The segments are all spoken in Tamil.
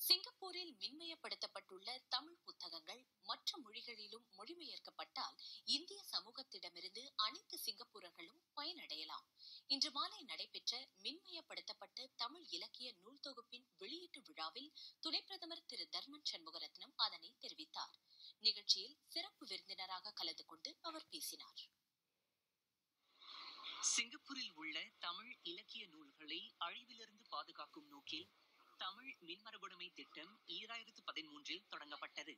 சிங்கப்பூரில் மின்மயப்படுத்தப்பட்டுள்ள தமிழ் புத்தகங்கள் மற்ற மொழிகளிலும் மொழிபெயர்க்கப்பட்டால் இந்திய சமூகத்திடமிருந்து அனைத்து சிங்கப்பூரர்களும் பயனடையலாம். இன்று மாலை நடைபெற்ற மின்மயப்படுத்தப்பட்ட தமிழ் இலக்கிய நூல் தொகுப்பின் வெளியீட்டு விழாவில் துணை பிரதமர் திரு தர்மன் சண்முகரத்னம் அதனை தெரிவித்தார். நிகழ்ச்சியில் சிறப்பு விருந்தினராக கலந்து கொண்டு அவர் பேசினார். சிங்கப்பூரில் உள்ள தமிழ் இலக்கிய நூல்களை அழிவிலிருந்து பாதுகாக்கும் நோக்கில் தமிழ் மின்மரபுடைமை திட்டம் 2013 தொடங்கப்பட்டது.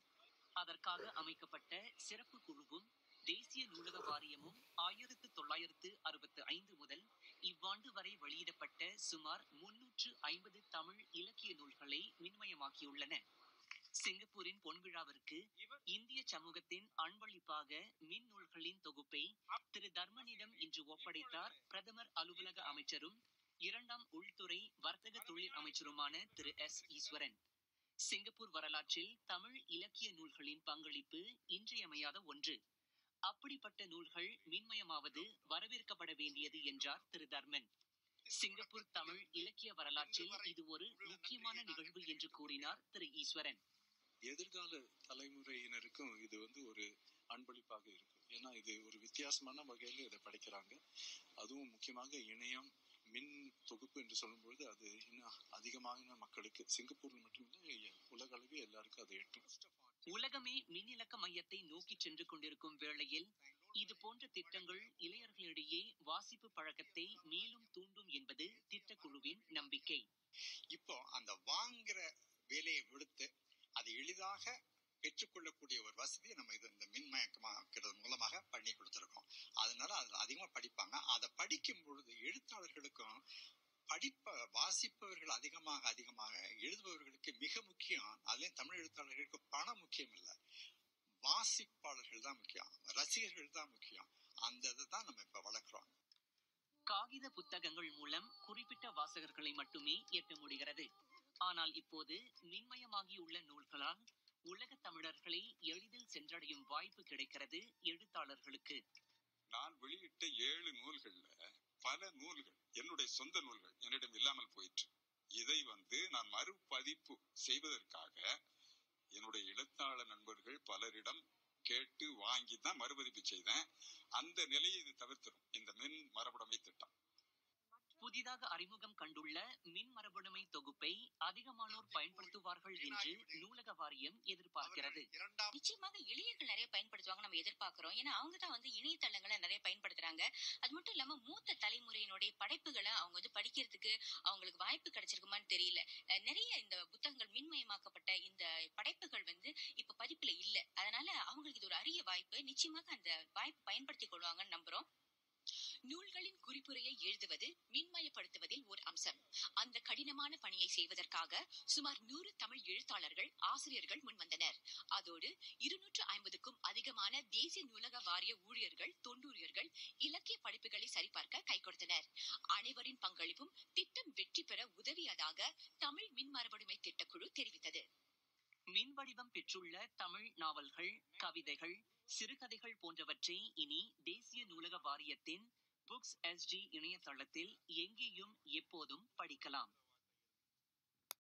அதற்காக அமைக்கப்பட்ட சிறப்பு குழுவும் தேசிய நூலக வாரியமும் 1965 முதல் இவ்வாண்டு வரை வெளியிடப்பட்ட சுமார் 350 தமிழ் இலக்கிய நூல்களை மின்மயமாக்கியுள்ளன. சிங்கப்பூரின் பொன்விழாவிற்கு இந்திய சமூகத்தின் அன்பளிப்பாக மின் நூல்களின் தொகுப்பை திரு தர்மனிடம் இன்று ஒப்படைத்தார் பிரதமர் அலுவலக அமைச்சரும் இரண்டாம் உள்துறை வர்த்தக தொழில் அமைச்சருமான திரு எஸ். ஈஸ்வரன். சிங்கப்பூர் வரலாற்றில் தமிழ் இலக்கிய நூல்களின் பங்களிப்பு இன்றியமையாத ஒன்று. அப்படிப்பட்ட நூல்கள் மின்மயமாவது வரவேற்கப்பட வேண்டியது என்றார் திரு தர்மன். சிங்கப்பூர் தமிழ் இலக்கிய வரலாற்றில் இது ஒரு முக்கியமான நிகழ்வு என்று கூறினார் திரு ஈஸ்வரன். எதிர்கால தலைமுறையினருக்கும் இது ஒரு அன்பளிப்பாக இருக்கும். ஏன்னா இது ஒரு வித்தியாசமான வகையில இதை படிக்கிறாங்க. அதுவும் முக்கியமாக இணையம் மின் தொகுப்பு என்று சொல்லும்பொழுது அது இன்னும் அதிகமான மக்களுக்கு சிங்கப்பூர்ல மட்டுமில்லை உலக அளவே எல்லாருக்கும் அது எட்டும். உலகமே மின் இலக்க மையத்தை நோக்கி சென்று கொண்டிருக்கும் வேளையில் இது போன்ற திட்டங்கள் இளைஞர்களிடையே வாசிப்பு பழக்கத்தை மேலும் தூண்டும் என்பது திட்டக்குழுவின் நம்பிக்கை. இப்போ அந்த வாங்குற வேலையை விடுத்து அதை எளிதாக பெற்றுக்கொள்ளக்கூடிய ஒரு வசதியை நம்ம இந்த மின்மயமாக்குறது மூலமாக பண்ணி கொடுத்துருக்கோம். அதனால அதில் அதிகமாக படிப்பாங்க. அதை படிக்கும் பொழுது எழுத்தாளர்களுக்கும் வாசிப்பவர்கள் அதிகமாக எழுதுபவர்களுக்கு மிக முக்கியம். அதுலேயும் தமிழ் எழுத்தாளர்களுக்கு பணம் முக்கியம் இல்லை, வாசிப்பாளர்கள் தான் முக்கியம், ரசிகர்கள் தான் முக்கியம். அந்த இதை தான் நம்ம இப்ப வளர்க்கிறோம். காகித புத்தகங்கள் மூலம் குறிப்பிட்ட வாசகர்களை மட்டுமே எட்ட முடிகிறது. ஆனால் இப்போது மின்மயமாகியுள்ள நூல்களால் உலக தமிழர்களை எளிதில் சென்றடையும் வாய்ப்பு கிடைக்கிறது எழுத்தாளர்களுக்கு. நான் வெளியிட்ட 7 நூல்கள்ல பல நூல்கள் என்னுடைய சொந்த நூல்கள் என்னிடம் இல்லாமல் போயிற்று. இதை நான் மறுபதிப்பு செய்வதற்காக என்னுடைய எழுத்தாளர் நண்பர்கள் பலரிடம் கேட்டு வாங்கி தான் மறுபதிப்பு செய்தேன். அந்த நிலையை இது தவிர்த்திடும் இந்த மின் மரபுடைமை திட்டம். புதிதாக அறிமுகம் கண்டுள்ள மின் மரபுடைமை தொகுப்பை அதிகமானோர் பயன்படுத்துவார்கள் என்று நூலக வாரியம் எதிர்பார்க்கிறது. நிச்சயமாக இளைஞர்கள் நிறைய பயன்படுத்துவாங்க நம்ம எதிர்பார்க்கிறோம். ஏன்னா அவங்க தான் இணையதளங்களை நிறைய பயன்படுத்துறாங்க. அது மட்டும் இல்லாம மூத்த தலைமுறையினுடைய படைப்புகளை அவங்க படிக்கிறதுக்கு அவங்களுக்கு வாய்ப்பு கிடைச்சிருக்குமான்னு தெரியல. நிறைய இந்த புத்தகங்கள் மின்மயமாக்கப்பட்ட இந்த படைப்புகள் இப்ப பதிப்புல இல்ல. அதனால அவங்களுக்கு இது ஒரு அரிய வாய்ப்பு. நிச்சயமாக அந்த வாய்ப்பு பயன்படுத்திக் கொள்வாங்கன்னு நம்புறோம். நூல்களின் குறிப்புரையை எழுதுவது மின்மயப்படுத்துவதில் ஒரு அம்சம். அந்த கடினமான பணியை செய்வதற்காக சுமார் 100 தமிழ் எழுத்தாளர்கள் ஆசிரியர்கள் முன்வந்தனர். அதோடு 250க்கும் அதிகமான தேசிய நூலக வாரிய ஊழியர்கள் தொண்டூழியர்கள் இலக்கிய படைப்புகளை சரிபார்க்க கை கொடுத்தனர். அனைவரின் பங்களிப்பும் திட்டம் வெற்றி பெற உதவியதாக தமிழ் மின் மரபுடைமை திட்டக்குழு தெரிவித்தது. மின் வடிவம் பெற்றுள்ள தமிழ் நாவல்கள், கவிதைகள், சிறுகதைகள் போன்றவற்றை இனி தேசிய நூலக வாரியத்தின் புக்ஸ் SG இணையதளத்தில் எங்கேயும் எப்போதும் படிக்கலாம்.